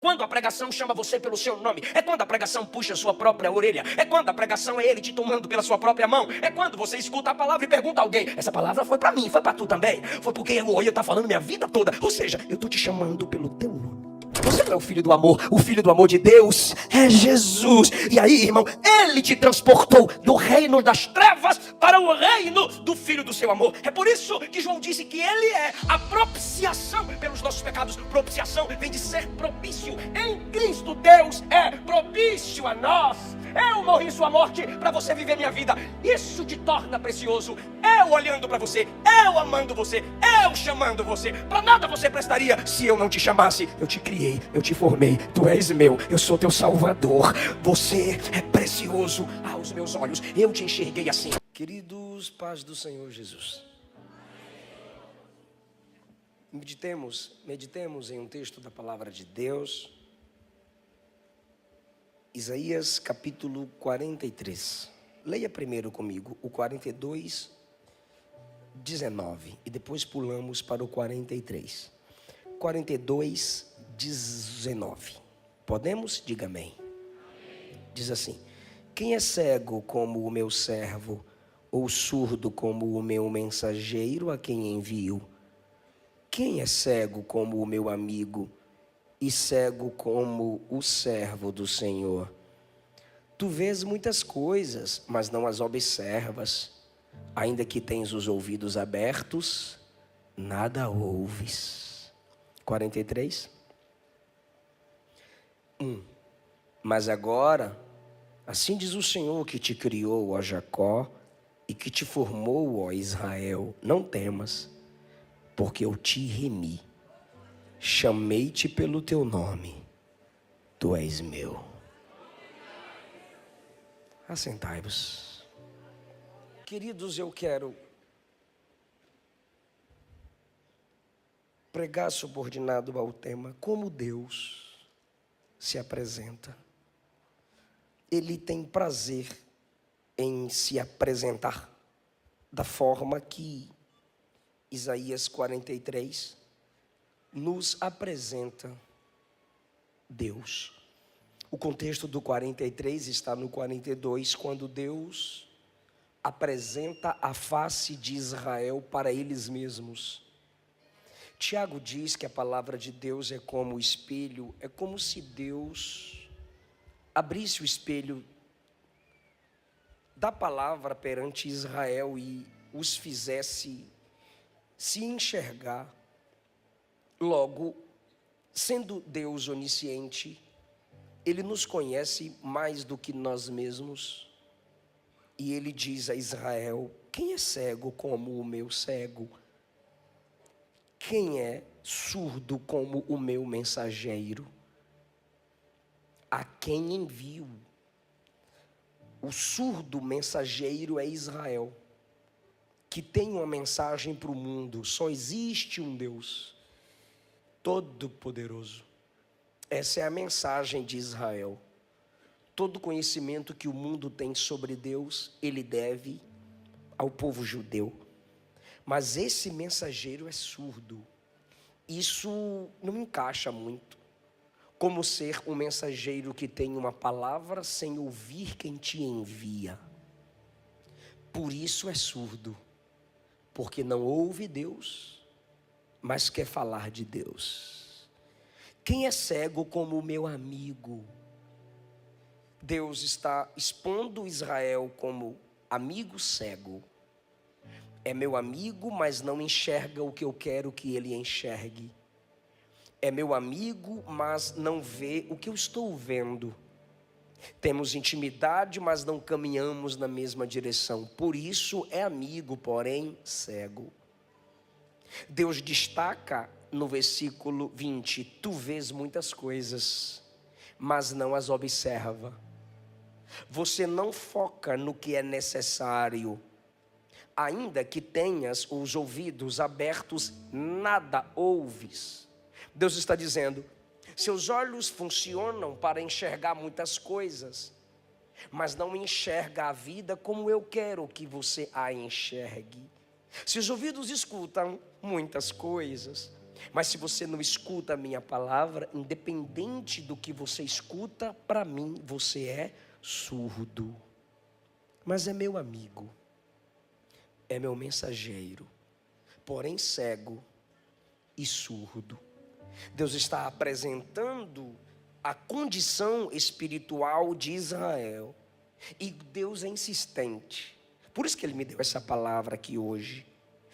Quando a pregação chama você pelo seu nome, é quando a pregação puxa a sua própria orelha, é quando a pregação é ele te tomando pela sua própria mão, é quando você escuta a palavra e pergunta a alguém: essa palavra foi para mim, foi para tu também? Foi porque eu está falando minha vida toda, ou seja, eu estou te chamando pelo teu nome. Você não é o filho do amor de Deus é Jesus. E aí, irmão, ele te transportou do reino das trevas para o reino do filho do seu amor. É por isso que João disse que ele é a propiciação pelos nossos pecados. Propiciação vem de ser propício. Em Cristo Deus é propício a nós. Eu morri sua morte para você viver minha vida. Isso te torna precioso. Eu olhando para você, eu amando você, eu chamando você. Para nada você prestaria se eu não te chamasse. Eu te criei, eu te formei, tu és meu, eu sou teu salvador. Você é precioso aos meus olhos. Eu te enxerguei assim. Queridos, paz do Senhor Jesus. Meditemos em um texto da palavra de Deus. Isaías capítulo 43. Leia primeiro comigo o 42, 19 e depois pulamos para o 43. 42, 19. Podemos? Diga amém. Diz assim: quem é cego como o meu servo, ou surdo como o meu mensageiro a quem envio? Quem é cego como o meu amigo, e cego como o servo do Senhor? Tu vês muitas coisas, mas não as observas. Ainda que tens os ouvidos abertos, nada ouves. 43. Mas agora, assim diz o Senhor que te criou, ó Jacó, e que te formou, ó Israel: não temas, porque eu te remi. Chamei-te pelo teu nome, tu és meu. Assentai-vos. Queridos, eu quero pregar subordinado ao tema como Deus se apresenta. Ele tem prazer em se apresentar da forma que Isaías 43 nos apresenta Deus. O contexto do 43 está no 42, quando Deus apresenta a face de Israel para eles mesmos. Tiago diz que a palavra de Deus é como o espelho, é como se Deus abrisse o espelho da palavra perante Israel e os fizesse se enxergar. Logo, sendo Deus onisciente, Ele nos conhece mais do que nós mesmos. E Ele diz a Israel: quem é cego como o meu cego? Quem é surdo como o meu mensageiro? A quem envio? O surdo mensageiro é Israel, que tem uma mensagem para o mundo. Só existe um Deus Todo-Poderoso. Essa é a mensagem de Israel. Todo conhecimento que o mundo tem sobre Deus, ele deve ao povo judeu. Mas esse mensageiro é surdo. Isso não encaixa muito. Como ser um mensageiro que tem uma palavra sem ouvir quem te envia. Por isso é surdo. Porque não ouve Deus, mas quer falar de Deus. Quem é cego como o meu amigo? Deus está expondo Israel como amigo cego. É meu amigo, mas não enxerga o que eu quero que ele enxergue. É meu amigo, mas não vê o que eu estou vendo. Temos intimidade, mas não caminhamos na mesma direção. Por isso é amigo, porém cego. Deus destaca no versículo 20: tu vês muitas coisas, mas não as observa. Você não foca no que é necessário. Ainda que tenhas os ouvidos abertos, nada ouves. Deus está dizendo: seus olhos funcionam para enxergar muitas coisas, mas não enxerga a vida como eu quero que você a enxergue. Seus ouvidos escutam muitas coisas, Mas se você não escuta a minha palavra, independente do que você escuta, para mim você é surdo. Mas é meu amigo, é meu mensageiro, porém cego e surdo. Deus está apresentando a condição espiritual de Israel. E Deus é insistente. Por isso que Ele me deu essa palavra aqui hoje.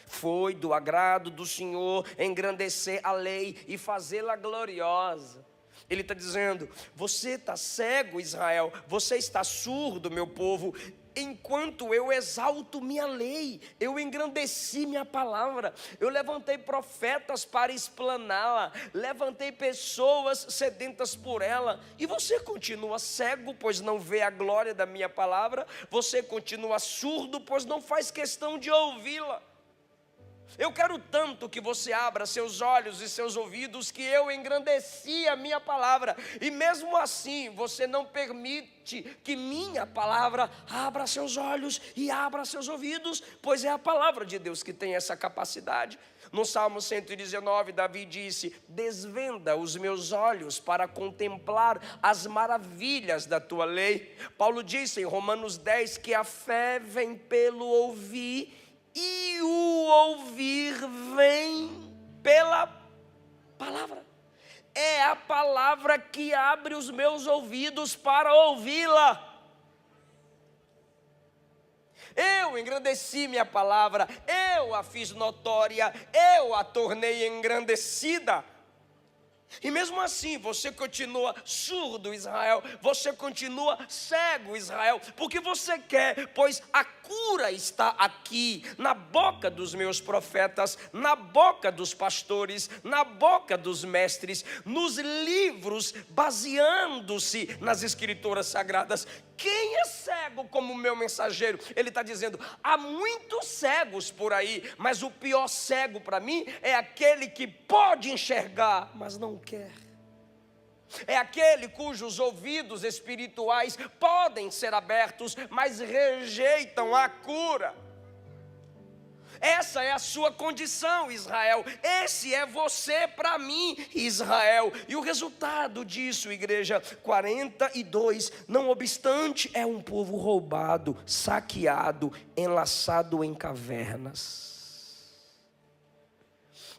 Foi do agrado do Senhor engrandecer a lei e fazê-la gloriosa. Ele está dizendo: você está cego, Israel, você está surdo, meu povo, enquanto eu exalto minha lei, eu engrandeci minha palavra, eu levantei profetas para explaná-la, levantei pessoas sedentas por ela, e você continua cego, pois não vê a glória da minha palavra, você continua surdo, pois não faz questão de ouvi-la. Eu quero tanto que você abra seus olhos e seus ouvidos, que eu engrandeci a minha palavra, e mesmo assim você não permite que minha palavra abra seus olhos e abra seus ouvidos, pois é a palavra de Deus que tem essa capacidade. No Salmo 119, Davi disse: desvenda os meus olhos para contemplar as maravilhas da tua lei. Paulo disse em Romanos 10 que a fé vem pelo ouvir, e o ouvir vem pela palavra. É a palavra que abre os meus ouvidos para ouvi-la. Eu engrandeci minha palavra, eu a fiz notória, eu a tornei engrandecida. E mesmo assim você continua surdo, Israel, você continua cego, Israel, porque você quer, pois a cura está aqui, na boca dos meus profetas, na boca dos pastores, na boca dos mestres, nos livros, baseando-se nas escrituras sagradas. Quem é cego como meu mensageiro? Ele está dizendo: há muitos cegos por aí, mas o pior cego para mim é aquele que pode enxergar, mas não quer. É aquele cujos ouvidos espirituais podem ser abertos, mas rejeitam a cura. Essa é a sua condição, Israel. Esse é você para mim, Israel. E o resultado disso, igreja, 42, não obstante, é um povo roubado, saqueado, enlaçado em cavernas,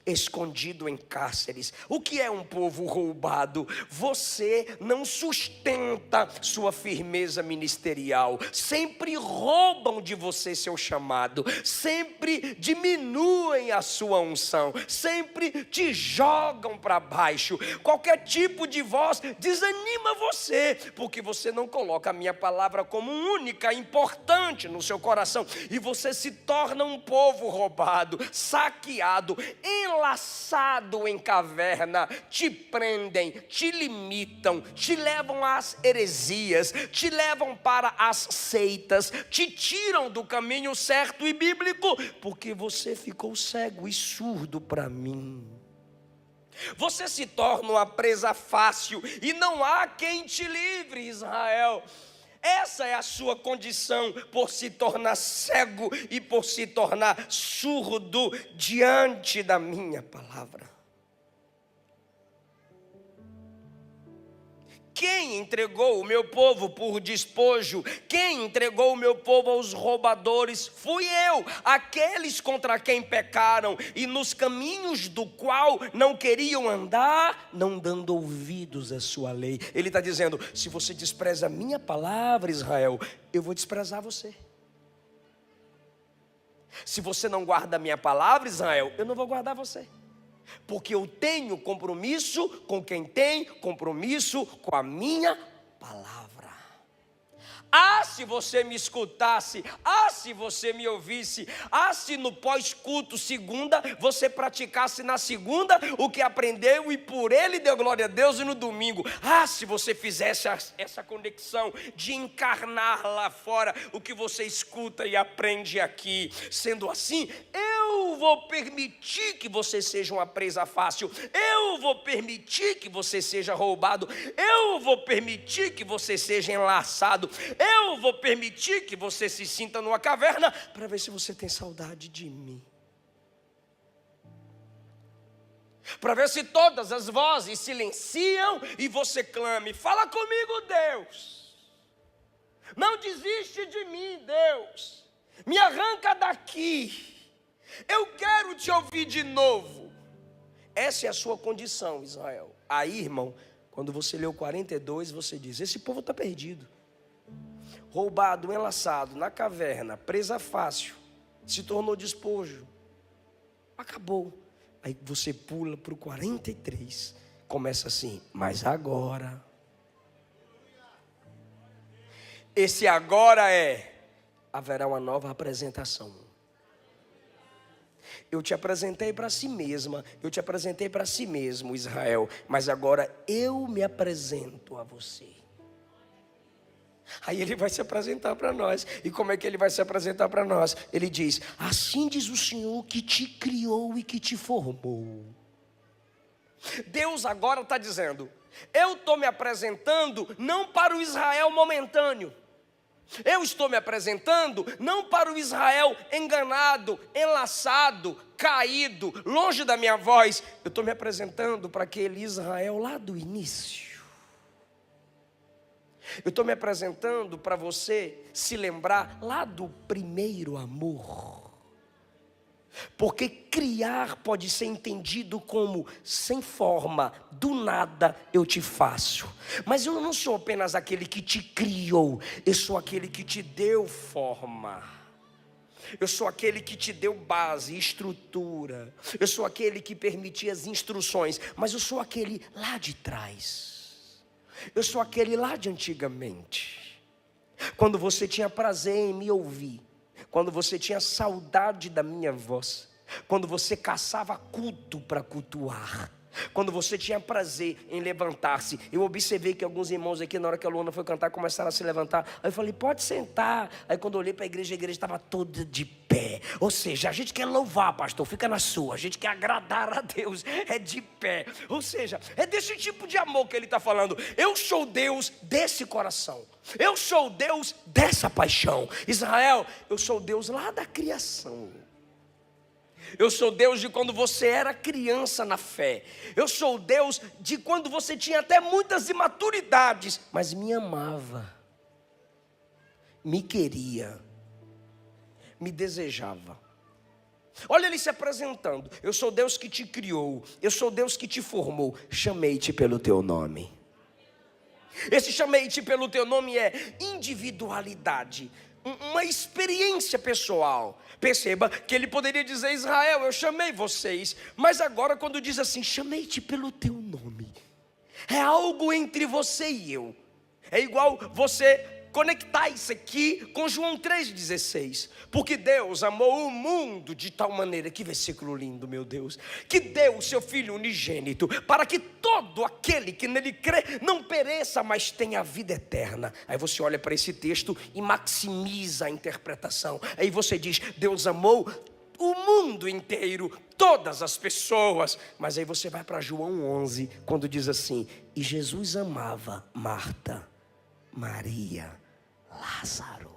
escondido em cárceres. O que é um povo roubado? Você não sustenta sua firmeza ministerial, sempre roubam de você seu chamado, sempre diminuem a sua unção, sempre te jogam para baixo. Qualquer tipo de voz desanima você, porque você não coloca a minha palavra como única, importante no seu coração, e você se torna um povo roubado, saqueado, enlaçado em caverna. Te prendem, te limitam, te levam às heresias, te levam para as seitas, te tiram do caminho certo e bíblico, porque você ficou cego e surdo para mim. Você se torna uma presa fácil e não há quem te livre, Israel. Essa é a sua condição, por se tornar cego e por se tornar surdo diante da minha palavra. Quem entregou o meu povo por despojo? Quem entregou o meu povo aos roubadores? Fui eu, aqueles contra quem pecaram e nos caminhos do qual não queriam andar, não dando ouvidos à sua lei. Ele está dizendo: se você despreza a minha palavra, Israel, eu vou desprezar você. Se você não guarda a minha palavra, Israel, eu não vou guardar você. Porque eu tenho compromisso com quem tem compromisso com a minha palavra. Ah, se você me escutasse, ah, se você me ouvisse, ah, se no pós-culto segunda, você praticasse na segunda o que aprendeu e por ele deu glória a Deus, e no domingo, ah, se você fizesse essa conexão de encarnar lá fora o que você escuta e aprende aqui. Sendo assim, eu vou permitir que você seja uma presa fácil, eu vou permitir que você seja roubado, eu vou permitir que você seja enlaçado, eu vou permitir que você se sinta numa caverna, para ver se você tem saudade de mim. para ver se todas as vozes silenciam e você clame: fala comigo, Deus, não desiste de mim, Deus, me arranca daqui, eu quero te ouvir de novo. Essa é a sua condição, Israel. Aí, irmão, quando você leu 42, você diz: esse povo está perdido, roubado, enlaçado, na caverna, presa fácil, se tornou despojo, acabou. Aí você pula para o 43, começa assim: mas agora. Esse agora haverá uma nova apresentação. Eu te apresentei para si mesma, eu te apresentei para si mesmo, Israel, mas agora eu me apresento a você. Aí ele vai se apresentar para nós. E como é que ele vai se apresentar para nós? Ele diz: assim diz o Senhor que te criou e que te formou. Deus agora está dizendo: eu estou me apresentando não para o Israel momentâneo, eu estou me apresentando não para o Israel enganado, enlaçado, caído, longe da minha voz. Eu estou me apresentando para aquele Israel lá do início. Eu estou me apresentando para você se lembrar lá do primeiro amor. Porque criar pode ser entendido como sem forma, do nada eu te faço. Mas eu não sou apenas aquele que te criou, eu sou aquele que te deu forma. Eu sou aquele que te deu base, estrutura. Eu sou aquele que permitia as instruções, mas eu sou aquele lá de trás. Eu sou aquele lá de antigamente, quando você tinha prazer em me ouvir, quando você tinha saudade da minha voz, quando você caçava culto para cultuar, quando você tinha prazer em levantar-se. Eu observei que alguns irmãos aqui, na hora que a Luana foi cantar, começaram a se levantar. Aí eu falei: pode sentar. Aí quando eu olhei para a igreja estava toda de pé. Ou seja, a gente quer louvar, pastor, fica na sua. A gente quer agradar a Deus, é de pé. Ou seja, é desse tipo de amor que ele está falando. Eu sou Deus desse coração, eu sou Deus dessa paixão. Israel, eu sou Deus lá da criação. Eu sou Deus de quando você era criança na fé. Eu sou Deus de quando você tinha até muitas imaturidades, mas me amava, me queria, me desejava. Olha ele se apresentando: eu sou Deus que te criou, eu sou Deus que te formou, chamei-te pelo teu nome. Esse chamei-te pelo teu nome é individualidade, uma experiência pessoal. Perceba que ele poderia dizer: Israel, eu chamei vocês, mas agora quando diz assim, chamei-te pelo teu nome, é algo entre você e eu. É igual você conectar isso aqui com João 3,16. Porque Deus amou o mundo de tal maneira, que versículo lindo, meu Deus, que deu o seu Filho unigênito, para que todo aquele que nele crê não pereça, mas tenha a vida eterna. Aí você olha para esse texto e maximiza a interpretação. Aí você diz: Deus amou o mundo inteiro, todas as pessoas. Mas aí você vai para João 11, quando diz assim: e Jesus amava Marta, Maria, Lázaro.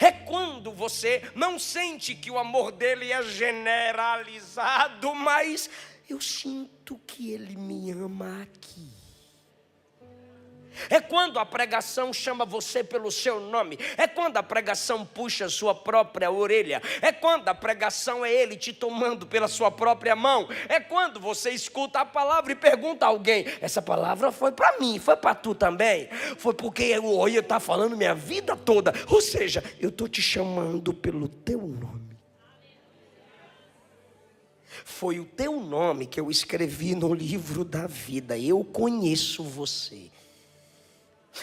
É quando você não sente que o amor dele é generalizado, mas eu sinto que ele me ama aqui. É quando a pregação chama você pelo seu nome. É quando a pregação puxa a sua própria orelha. É quando a pregação é ele te tomando pela sua própria mão. É quando você escuta a palavra e pergunta a alguém: essa palavra foi para mim, foi para tu também? Foi porque o Oi está falando minha vida toda. Ou seja, eu estou te chamando pelo teu nome. Foi o teu nome que eu escrevi no livro da vida. Eu conheço você.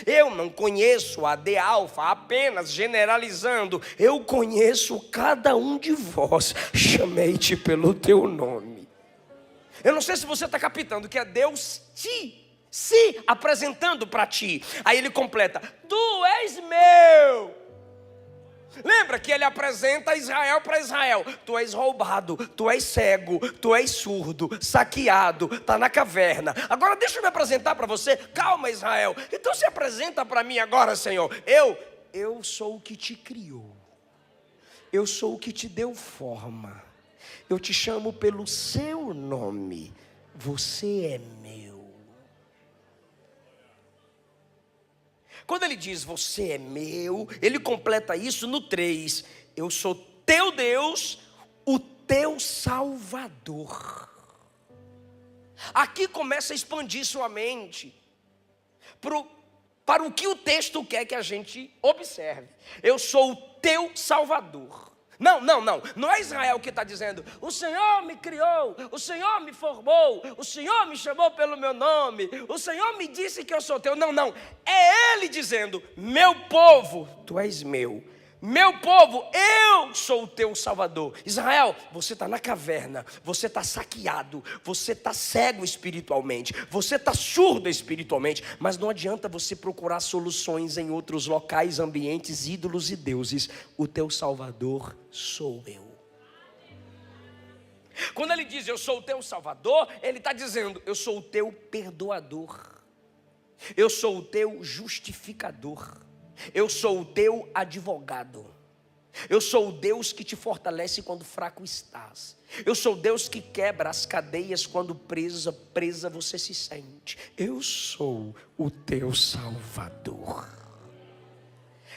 Eu não conheço a D Alfa apenas generalizando. Eu conheço cada um de vós. Chamei-te pelo teu nome. Eu não sei se você está captando que é Deus se apresentando para ti. Aí ele completa: tu és meu. Lembra que ele apresenta Israel para Israel: tu és roubado, tu és cego, tu és surdo, saqueado, está na caverna. Agora deixa eu me apresentar para você. Calma, Israel, então se apresenta para mim agora, Senhor. Eu sou o que te criou, eu sou o que te deu forma, Eu te chamo pelo seu nome. Você é meu. Quando ele diz você é meu, ele completa isso no 3. Eu sou teu Deus, o teu Salvador. Aqui começa a expandir sua mente para o que o texto quer que a gente observe. Eu sou o teu Salvador. Não é Israel que está dizendo, o Senhor me criou, o Senhor me formou, o Senhor me chamou pelo meu nome, o Senhor me disse que eu sou teu. Não, é Ele dizendo, meu povo, tu és meu. Meu povo, eu sou o teu Salvador. Israel, você está na caverna, você está saqueado, você está cego espiritualmente, você está surdo espiritualmente, mas não adianta você procurar soluções em outros locais, ambientes, ídolos e deuses. O teu Salvador sou eu. Quando ele diz eu sou o teu Salvador, ele está dizendo eu sou o teu perdoador, eu sou o teu justificador, eu sou o teu advogado. Eu sou o Deus que te fortalece quando fraco estás. Eu sou o Deus que quebra as cadeias quando presa você se sente. Eu sou o teu Salvador.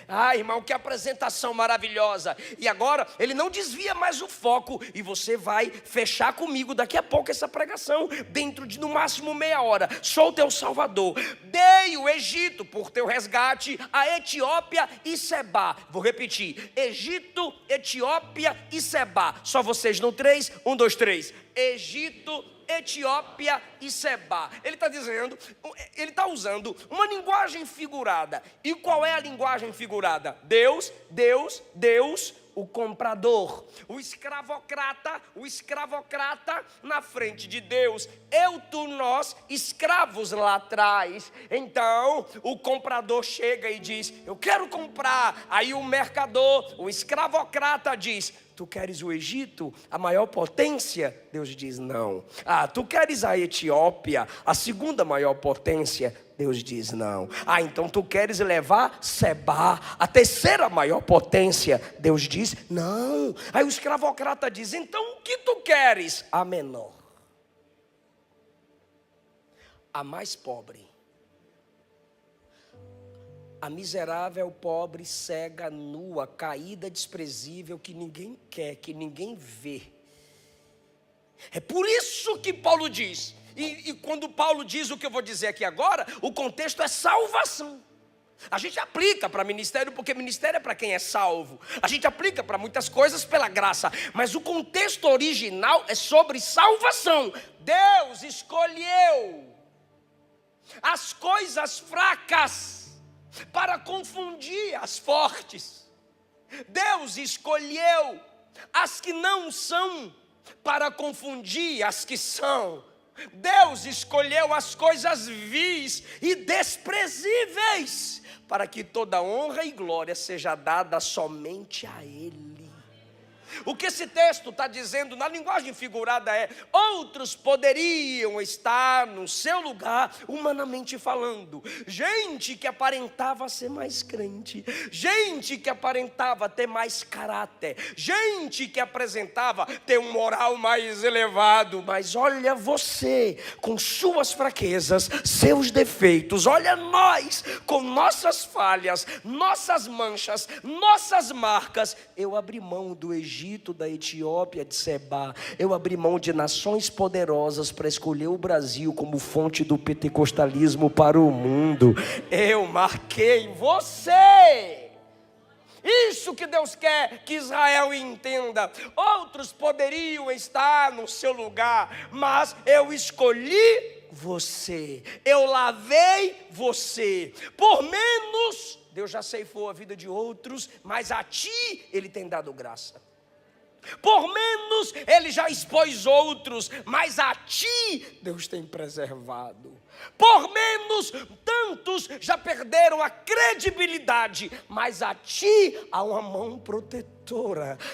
Ah, irmão, que apresentação maravilhosa. E agora ele não desvia mais o foco. E você vai fechar comigo daqui a pouco essa pregação, dentro de no máximo meia hora. Sou o teu Salvador. Dei o Egito por teu resgate, a Etiópia e Sebá. Vou repetir: Egito, Etiópia e Sebá. Só vocês no 3, 1, 2, 3. Egito, Etiópia e Sebá. Ele está dizendo, ele está usando uma linguagem figurada. E qual é a linguagem figurada? Deus, o comprador, o escravocrata na frente de Deus, eu, tu, nós, escravos lá atrás. Então o comprador chega e diz, eu quero comprar. Aí o mercador, o escravocrata diz, tu queres o Egito, a maior potência? Deus diz não. Ah, tu queres a Etiópia, a segunda maior potência? Deus diz não. Ah, então tu queres levar Sebá, a terceira maior potência? Deus diz não. Aí o escravocrata diz, então o que tu queres? A menor, a mais pobre, a miserável, pobre, cega, nua, caída, desprezível, que ninguém quer, que ninguém vê. É por isso que Paulo diz, e quando Paulo diz o que eu vou dizer aqui agora, o contexto é salvação. A gente aplica para ministério, porque ministério é para quem é salvo. A gente aplica para muitas coisas pela graça, mas o contexto original é sobre salvação. Deus escolheu as coisas fracas para confundir as fortes. Deus escolheu as que não são para confundir as que são. Deus escolheu as coisas vis e desprezíveis para que toda honra e glória seja dada somente a Ele. O que esse texto está dizendo na linguagem figurada é: outros poderiam estar no seu lugar, humanamente falando. Gente que aparentava ser mais crente, gente que aparentava ter mais caráter, gente que apresentava ter um moral mais elevado. Mas olha você, com suas fraquezas, seus defeitos. Olha nós, com nossas falhas, nossas manchas, nossas marcas. Eu abri mão do Egito, da Etiópia, de Sebá. Eu abri mão de nações poderosas para escolher o Brasil como fonte do pentecostalismo para o mundo. Eu marquei você. Isso que Deus quer que Israel entenda. Outros poderiam estar no seu lugar, mas eu escolhi você. Eu lavei você. Por menos, Deus já ceifou a vida de outros, mas a ti Ele tem dado graça. Por menos Ele já expôs outros, mas a ti Deus tem preservado. Por menos tantos já perderam a credibilidade, mas a ti há uma mão protetora.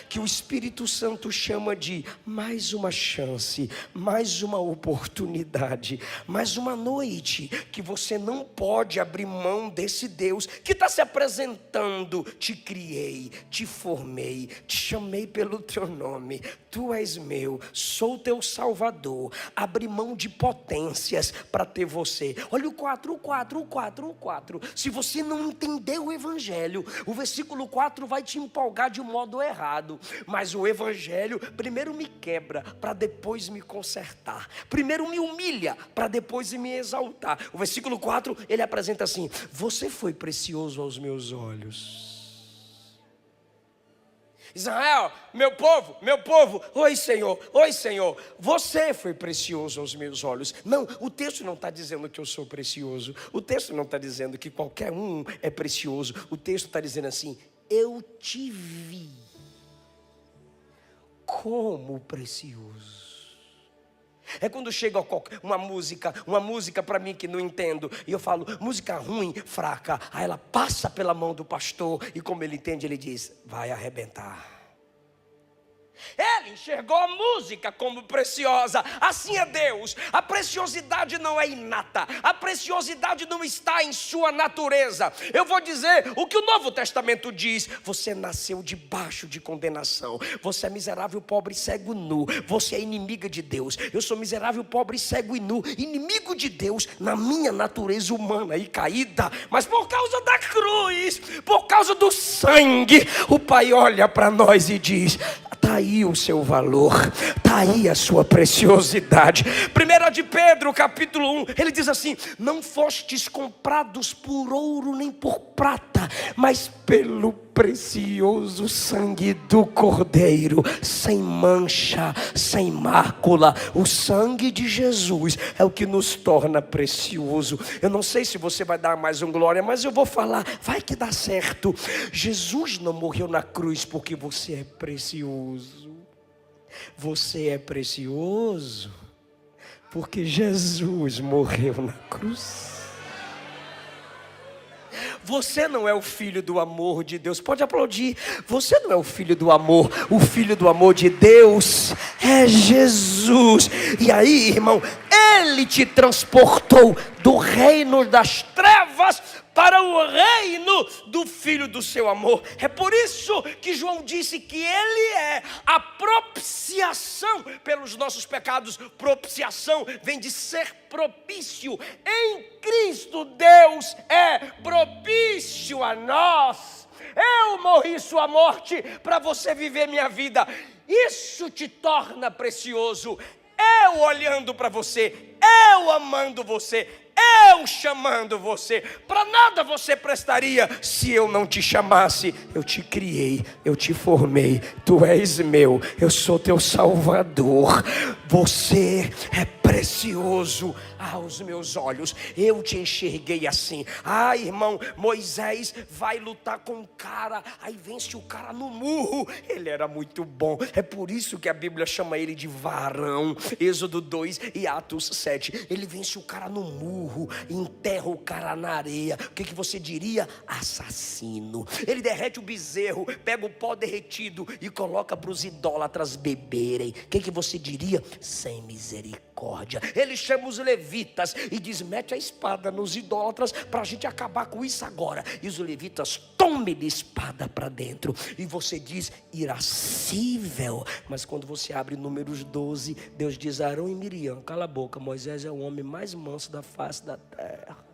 que o Espírito Santo chama de mais uma chance, mais uma oportunidade, mais uma noite que você não pode abrir mão desse Deus que está se apresentando. Te criei, te formei, te chamei pelo teu nome, tu és meu, sou teu Salvador. Abri mão de potências para ter você. Olha o 4. Se você não entender o Evangelho, o versículo 4 vai te empolgar de um modo errado. Mas o Evangelho primeiro me quebra para depois me consertar. Primeiro me humilha para depois me exaltar. O versículo 4 ele apresenta assim: você foi precioso aos meus olhos. Israel, meu povo, oi Senhor, você foi precioso aos meus olhos. Não, o texto não está dizendo que eu sou precioso, o texto não está dizendo que qualquer um é precioso, o texto está dizendo assim: eu te vi como precioso. É quando chega uma música para mim que não entendo, e eu falo, música ruim, fraca. Aí ela passa pela mão do pastor, e como ele entende, ele diz, vai arrebentar. Ele enxergou a música como preciosa. Assim é Deus. A preciosidade não é inata, a preciosidade não está em sua natureza. Eu vou dizer o que o Novo Testamento diz: você nasceu debaixo de condenação, você é miserável, pobre, cego, nu. Você é inimiga de Deus. Eu sou miserável, pobre, cego e nu, inimigo de Deus na minha natureza humana e caída. Mas por causa da cruz, por causa do sangue, o Pai olha para nós e diz: está aí o seu valor, está aí a sua preciosidade. 1 de Pedro, capítulo 1, ele diz assim: não fostes comprados por ouro nem por prata, mas pelo precioso sangue do Cordeiro, sem mancha, sem mácula. O sangue de Jesus é o que nos torna precioso. Eu não sei se você vai dar mais um glória, mas eu vou falar, vai que dá certo. Jesus não morreu na cruz porque você é precioso. Você é precioso porque Jesus morreu na cruz. Você não é o filho do amor de Deus. Pode aplaudir. Você não é o filho do amor. O filho do amor de Deus é Jesus. E aí, irmão, Ele te transportou do reino das trevas para o reino do Filho do seu amor. É por isso que João disse que Ele é a propiciação pelos nossos pecados. Propiciação vem de ser propício. Em Cristo Deus é propício a nós. Eu morri sua morte para você viver minha vida. Isso te torna precioso. Eu olhando para você, eu amando você, eu chamando você. Para nada você prestaria se eu não te chamasse. Eu te criei, eu te formei, tu és meu, eu sou teu Salvador. Você é precioso aos meus olhos. Eu te enxerguei assim. Ah, irmão, Moisés vai lutar com um cara, aí vence o cara no murro. Ele era muito bom. É por isso que a Bíblia chama ele de varão. Êxodo 2 e Atos 7. Ele vence o cara no murro, enterra o cara na areia. O que você diria? Assassino. Ele derrete o bezerro, pega o pó derretido e coloca para os idólatras beberem. O que você diria? Sem misericórdia. Ele chama os levitas e diz: mete a espada nos idólatras para a gente acabar com isso agora. E os levitas tomem-lhe espada para dentro. E você diz: irascível. Mas quando você abre Números 12, Deus diz: Arão e Miriam, cala a boca, Moisés é o homem mais manso da face da terra.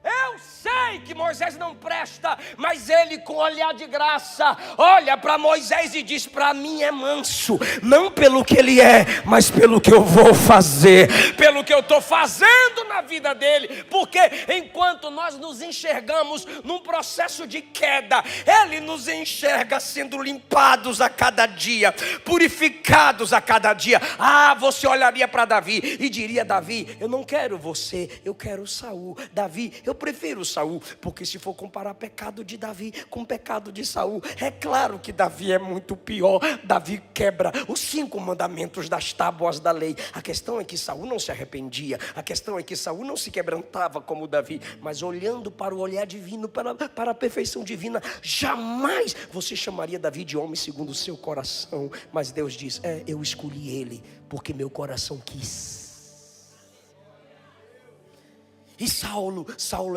Eu sei que Moisés não presta, mas ele com olhar de graça olha para Moisés e diz: para mim é manso, não pelo que ele é, mas pelo que eu vou fazer, pelo que eu estou fazendo na vida dele. Porque enquanto nós nos enxergamos num processo de queda, ele nos enxerga sendo limpados a cada dia, purificados a cada dia. Ah, você olharia para Davi e diria: Davi, eu não quero você, eu quero Saul. Davi, eu prefiro Saul, porque se for comparar pecado de Davi com pecado de Saul, é claro que Davi é muito pior. Davi quebra os 5 mandamentos das tábuas da lei. A questão é que Saul não se arrependia. A questão é que Saul não se quebrantava como Davi, mas olhando para o olhar divino, para a perfeição divina, jamais você chamaria Davi de homem segundo o seu coração. Mas Deus diz, eu escolhi ele, porque meu coração quis. E Saulo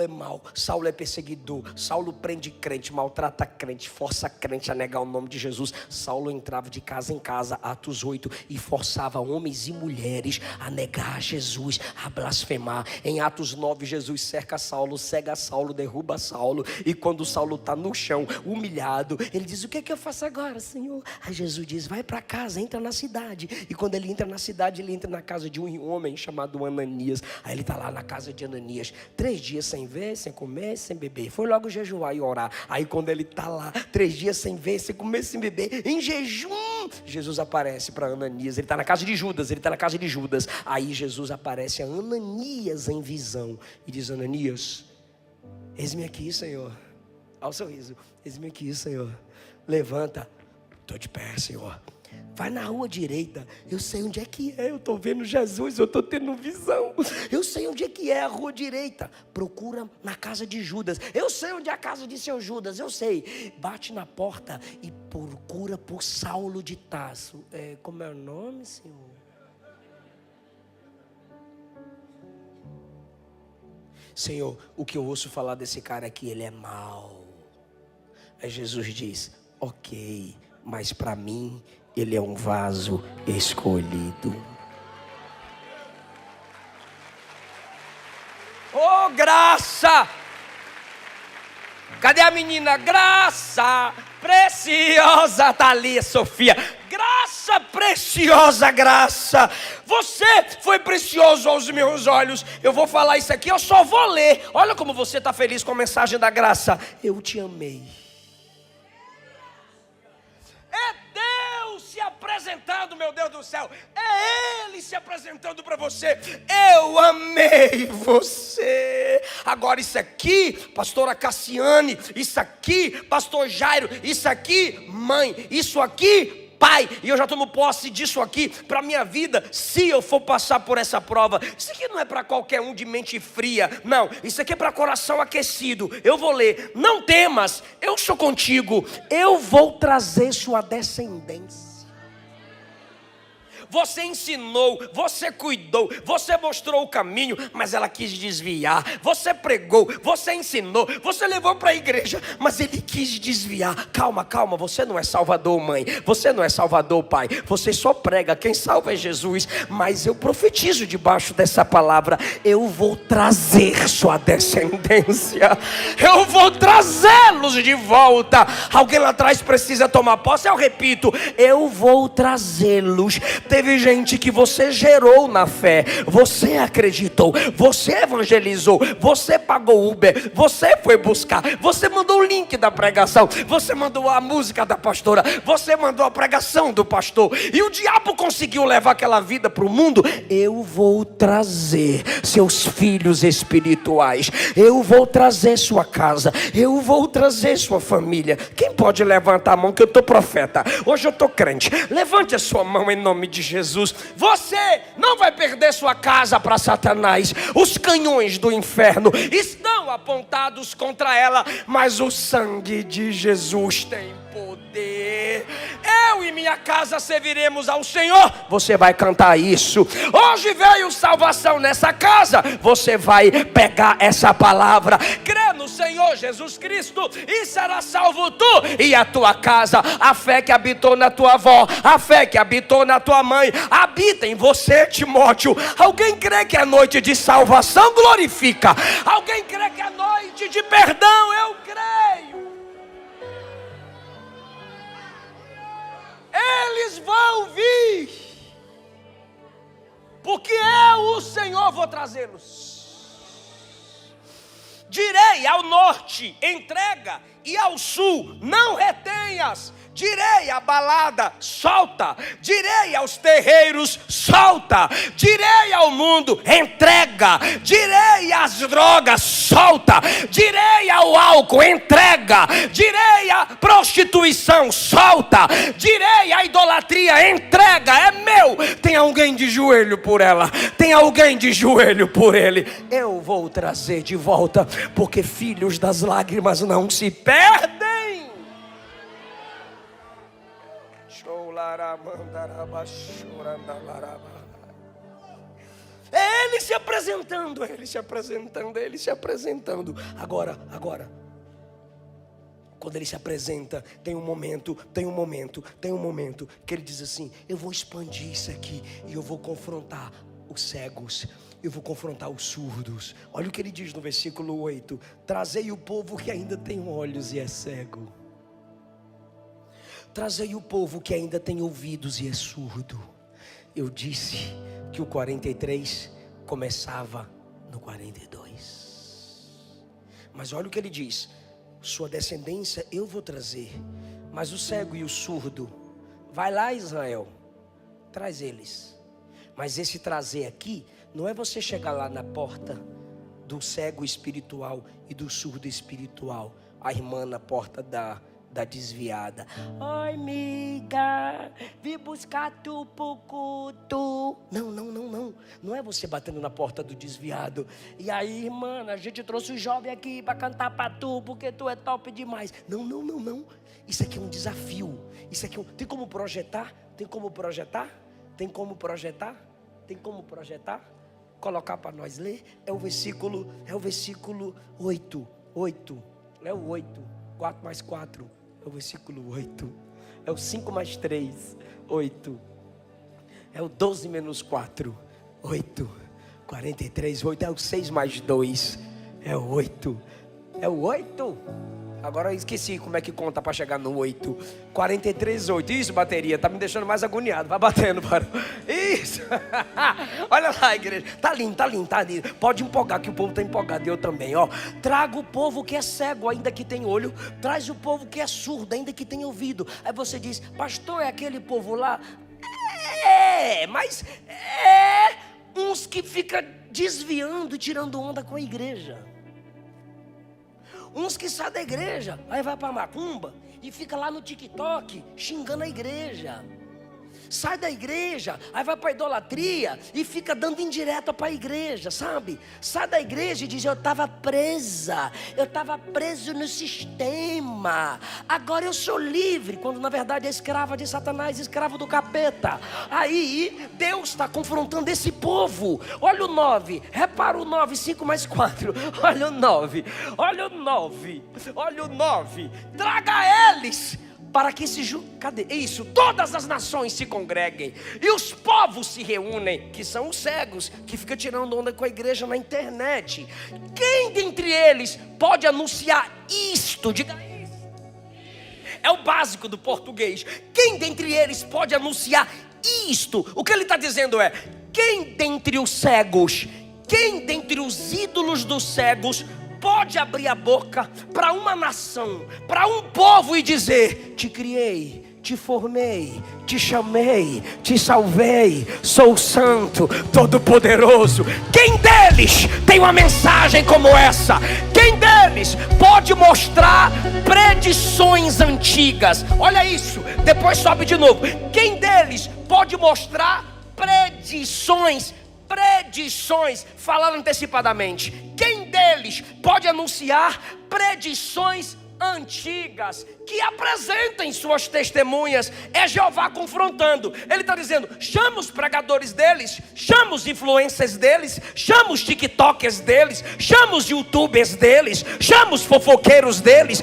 é mau, Saulo é perseguidor, Saulo prende crente, maltrata crente, força crente a negar o nome de Jesus. Saulo entrava de casa em casa, Atos 8, e forçava homens e mulheres a negar Jesus, a blasfemar. Em Atos 9, Jesus cerca Saulo, cega Saulo, derruba Saulo, e quando Saulo está no chão, humilhado, ele diz, o que é que eu faço agora, Senhor? Aí Jesus diz, vai para casa, entra na cidade. E quando ele entra na cidade, ele entra na casa de um homem chamado Ananias. Aí ele está lá na casa de Ananias, 3 dias sem ver, sem comer, sem beber. Foi logo jejuar e orar. Aí quando ele está lá, 3 dias sem ver, sem comer, sem beber, em jejum, Jesus aparece para Ananias. Ele está na casa de Judas, Aí Jesus aparece a Ananias em visão e diz, Ananias, eis-me aqui, Senhor. Olha o sorriso, eis-me aqui, Senhor. Levanta, estou de pé, Senhor. Vai na rua direita, eu sei onde é que é, eu estou vendo Jesus, eu estou tendo visão, eu sei onde é que é a rua direita, procura na casa de Judas, eu sei onde é a casa de seu Judas, eu sei, bate na porta e procura por Saulo de Tarso. Como é o nome, Senhor? Senhor, o que eu ouço falar desse cara é que ele é mau. Aí Jesus diz, ok, mas para mim ele é um vaso escolhido. Oh, graça! Cadê a menina? Graça preciosa, tá ali, Sofia. Graça preciosa, graça. Você foi precioso aos meus olhos. Eu vou falar isso aqui, eu só vou ler. Olha como você está feliz com a mensagem da graça. Eu te amei. Se apresentando, meu Deus do céu, é Ele se apresentando para você. Eu amei você. Agora isso aqui, pastora Cassiane, isso aqui, pastor Jairo, isso aqui, mãe, isso aqui, pai, e eu já tomo posse disso aqui para a minha vida, se eu for passar por essa prova. Isso aqui não é para qualquer um de mente fria, não, isso aqui é para coração aquecido. Eu vou ler, não temas, eu sou contigo, eu vou trazer sua descendência. Você ensinou, você cuidou, você mostrou o caminho, mas ela quis desviar. Você pregou, você ensinou, você levou para a igreja, mas ele quis desviar. Calma, calma, você não é salvador, mãe. Você não é salvador, pai. Você só prega, quem salva é Jesus. Mas eu profetizo debaixo dessa palavra, eu vou trazer sua descendência. Eu vou trazê-los de volta. Alguém lá atrás precisa tomar posse, eu repito, eu vou trazê-los. Teve gente que você gerou na fé, você acreditou, você evangelizou, você pagou Uber, você foi buscar, você mandou o link da pregação, você mandou a música da pastora, você mandou a pregação do pastor, e o diabo conseguiu levar aquela vida para o mundo. Eu vou trazer seus filhos espirituais, eu vou trazer sua casa, eu vou trazer sua família. Quem pode levantar a mão que eu estou profeta? Hoje eu estou crente. Levante a sua mão em nome de Jesus. Você não vai perder sua casa para Satanás. Os canhões do inferno estão apontados contra ela, mas o sangue de Jesus tem poder. Eu e minha casa serviremos ao Senhor. Você vai cantar isso. Hoje veio salvação nessa casa. Você vai pegar essa palavra, crê no Senhor Jesus Cristo e será salvo tu e a tua casa. A fé que habitou na tua avó, a fé que habitou na tua mãe, habita em você, Timóteo. Alguém crê que é noite de salvação? Glorifica. Alguém crê que é noite de perdão? Eu creio. Eles vão vir, porque eu, o Senhor, vou trazê-los. Direi ao norte, entrega, e ao sul, não retenhas. Direi à balada, solta. Direi aos terreiros, solta. Direi ao mundo, entrega. Direi às drogas, solta. Direi ao álcool, entrega. Direi à prostituição, solta. Direi à idolatria, entrega. É meu. Tem alguém de joelho por ela. Tem alguém de joelho por ele. Eu vou trazer de volta, porque filhos das lágrimas não se perdem. É ele se apresentando, ele se apresentando, ele se apresentando. Agora, quando ele se apresenta, tem um momento que ele diz assim: eu vou expandir isso aqui e eu vou confrontar os cegos, eu vou confrontar os surdos. Olha o que ele diz no versículo 8: trazei o povo que ainda tem olhos e é cego. Trazei o povo que ainda tem ouvidos e é surdo. Eu disse que o 43 começava no 42. Mas olha o que ele diz: sua descendência eu vou trazer, mas o cego e o surdo, vai lá, Israel, traz eles. Mas esse trazer aqui não é você chegar lá na porta do cego espiritual e do surdo espiritual, a irmã na porta da desviada. Oi, amiga, vim buscar tu pro culto. Não é você batendo na porta do desviado: e aí, irmã, a gente trouxe o jovem aqui para cantar para tu, porque tu é top demais. Não. Isso aqui é um desafio. Isso aqui tem como projetar? Tem como projetar? Colocar para nós ler. É o versículo 8. É o 8. 4 mais 4. É o versículo 8. É o 5 mais 3. 8. É o 12 menos 4. 8. 43. 8. É o 6 mais 2. É o 8. É o 8. Agora eu esqueci como é que conta para chegar no 8. 43, 8. Isso, bateria, tá me deixando mais agoniado. Vai batendo, para. Isso. Olha lá, igreja. Tá lindo. Pode empolgar, que o povo tá empolgado. E eu também, ó. Traga o povo que é cego, ainda que tem olho. Traz o povo que é surdo, ainda que tem ouvido. Aí você diz: pastor, é aquele povo lá? Mas uns que fica desviando e tirando onda com a igreja. Uns que saem da igreja, aí vai para macumba e fica lá no TikTok xingando a igreja. Sai da igreja, aí vai para idolatria e fica dando indireta para a igreja, sabe? Sai da igreja e diz: eu estava presa, eu estava preso no sistema, agora eu sou livre, quando na verdade é escrava de Satanás, escravo do capeta. Aí Deus está confrontando esse povo. Olha o 9, repara o 9, 5 mais 4. Olha o 9. Traga eles para que cadê isso? Todas as nações se congreguem e os povos se reúnem, que são os cegos, que ficam tirando onda com a igreja na internet. Quem dentre eles pode anunciar isto? Diga isso. É o básico do português. Quem dentre eles pode anunciar isto? O que ele está dizendo é: quem dentre os cegos, quem dentre os ídolos dos cegos pode abrir a boca para uma nação, para um povo e dizer: te criei, te formei, te chamei, te salvei, sou santo, todo poderoso? Quem deles tem uma mensagem como essa? Quem deles pode mostrar predições antigas? Olha isso, depois sobe de novo. Quem deles pode mostrar predições, falar antecipadamente? Quem deles pode anunciar predições antigas que apresentem suas testemunhas? É Jeová confrontando. Ele está dizendo: chama os pregadores deles, chama os influencers deles, chama os tiktokers deles, chama os youtubers deles, chama os fofoqueiros deles,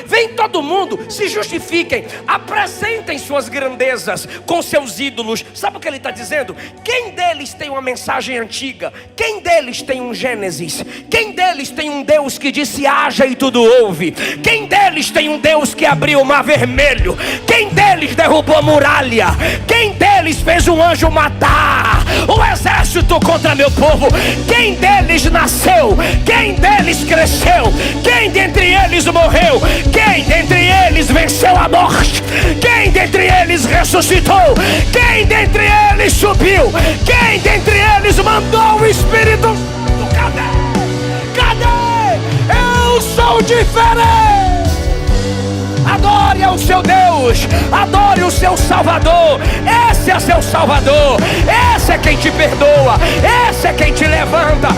vem todo mundo, se justifiquem, apresentem suas grandezas com seus ídolos. Sabe o que ele está dizendo? Quem deles tem uma mensagem antiga? Quem deles tem um Gênesis? Quem deles tem um Deus que disse haja e tudo houve? Quem deles tem um Deus que abriu o mar vermelho? Quem deles derrubou a muralha? Quem deles fez um anjo matar o exército contra meu povo? Quem deles nasceu? Quem deles cresceu? Quem dentre eles morreu? Quem dentre eles eles venceu a morte? Quem dentre eles ressuscitou? Quem dentre eles subiu? Quem dentre eles mandou o Espírito Santo? Cadê? Eu sou diferente. Adore ao seu Deus, adore o seu Salvador. Esse é seu Salvador, esse é quem te perdoa, esse é quem te levanta,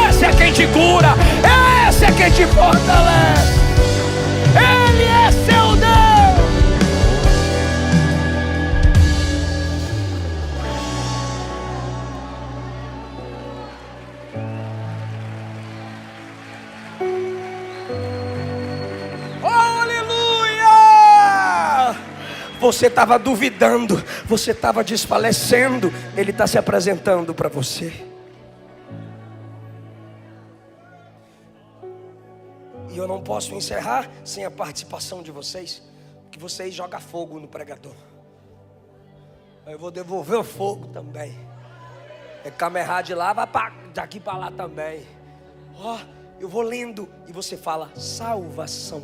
esse é quem te cura, esse é quem te fortalece. Ele é seu Deus. Você estava duvidando, você estava desfalecendo, Ele está se apresentando para você. E eu não posso encerrar sem a participação de vocês, que vocês jogam fogo no pregador. Eu vou devolver o fogo também. É camerá de lá, vai daqui para lá também. Eu vou lendo e você fala salvação.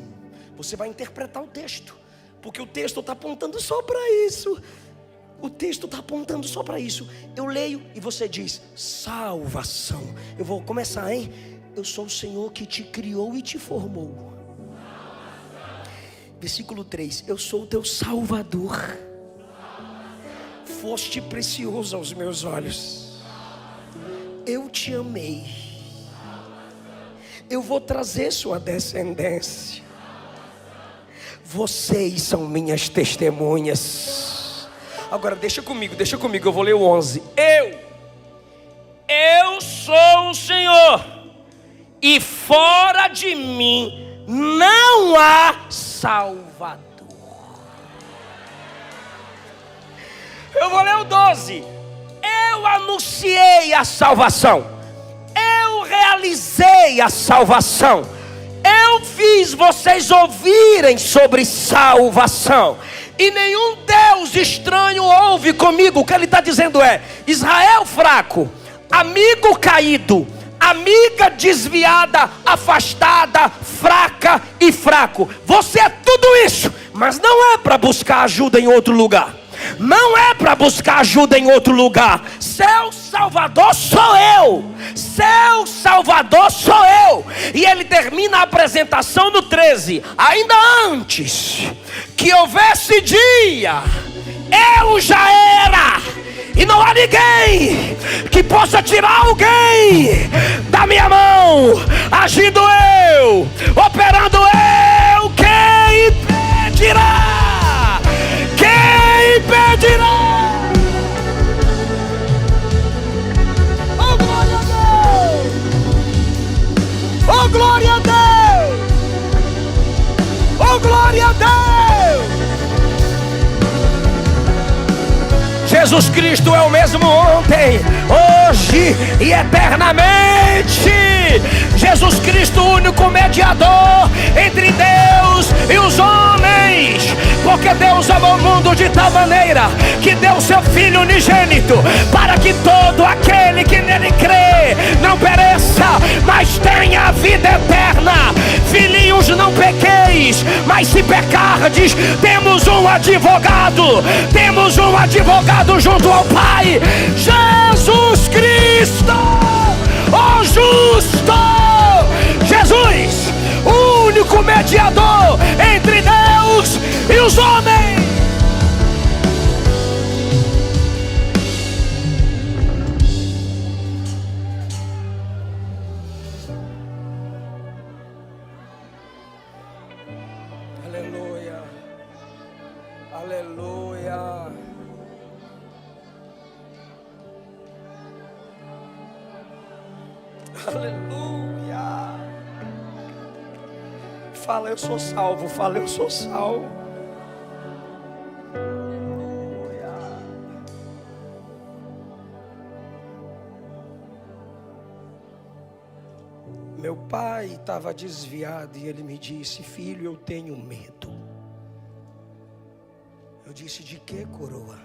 Você vai interpretar o texto. Porque o texto está apontando só para isso. O texto está apontando só para isso. Eu leio e você diz salvação. Eu vou começar, hein? Eu sou o Senhor que te criou e te formou. Versículo 3. Eu sou o teu Salvador. Foste precioso aos meus olhos. Eu te amei. Eu vou trazer sua descendência. Vocês são minhas testemunhas. Agora deixa comigo, eu vou ler o 11. Eu sou o Senhor, e fora de mim não há Salvador. Eu vou ler o 12. Eu anunciei a salvação, eu realizei a salvação. Eu fiz vocês ouvirem sobre salvação. E nenhum Deus estranho ouve comigo. O que ele está dizendo é: Israel fraco, amigo caído, amiga desviada, afastada, fraca e fraco. Você é tudo isso, mas não é para buscar ajuda em outro lugar. Não é para buscar ajuda em outro lugar. Seu Salvador sou eu. Seu Salvador sou eu. E ele termina a apresentação no 13. Ainda antes que houvesse dia, eu já era. E não há ninguém que possa tirar alguém da minha mão. Agindo eu, operando eu, quem impedirá? Quem impedirá? Oh, glória a Deus! Oh, glória a Deus! Oh, glória a Deus! Jesus Cristo é o mesmo ontem, hoje e eternamente. Jesus Cristo, o único mediador entre Deus e os homens. Porque Deus amou o mundo de tal maneira que deu seu Filho unigênito, para que todo aquele que nele crê não pereça, mas tenha a vida eterna. Filhinhos, não pequeis, mas se pecardes, temos um advogado junto ao Pai, Jesus Cristo, o justo. Jesus, o único mediador entre Deus e os homens. Aleluia, aleluia. Aleluia. Fala, eu sou salvo. Fala, eu sou salvo. Aleluia. Meu pai estava desviado e ele me disse: filho, eu tenho medo. Eu disse: de que, coroa?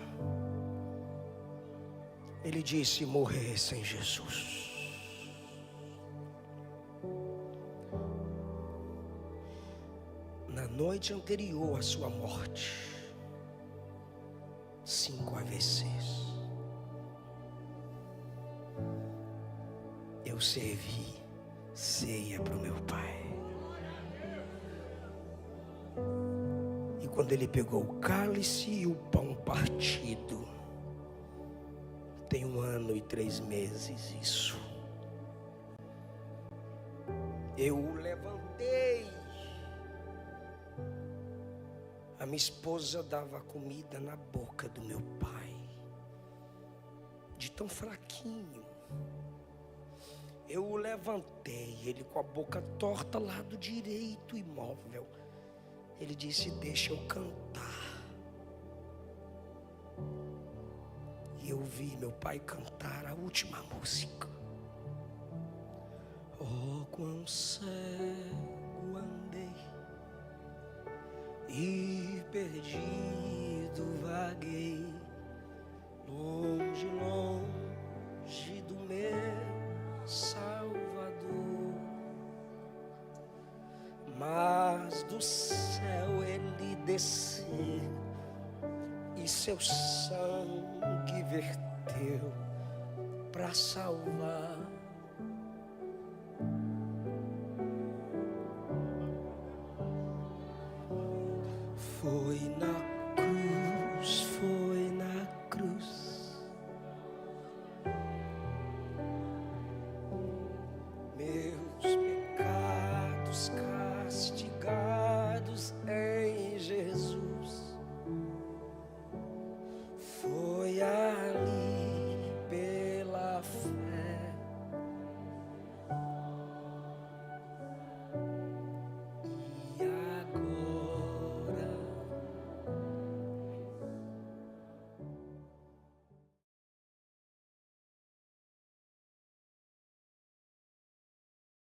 Ele disse: morrer sem Jesus. Na noite anterior à sua morte, 5 AVCs. Eu servi ceia para o meu pai. E quando ele pegou o cálice e o pão partido, tem 1 ano e 3 meses isso. Eu o levantei. A minha esposa dava comida na boca do meu pai, de tão fraquinho. Eu o levantei, ele com a boca torta, lado direito, imóvel. Ele disse: deixa eu cantar. E eu vi meu pai cantar a última música. Oh, quão cego andei e perdido vaguei, longe, longe do meu Salvador, mas do céu ele desceu e seu sangue verteu para salvar. Foi na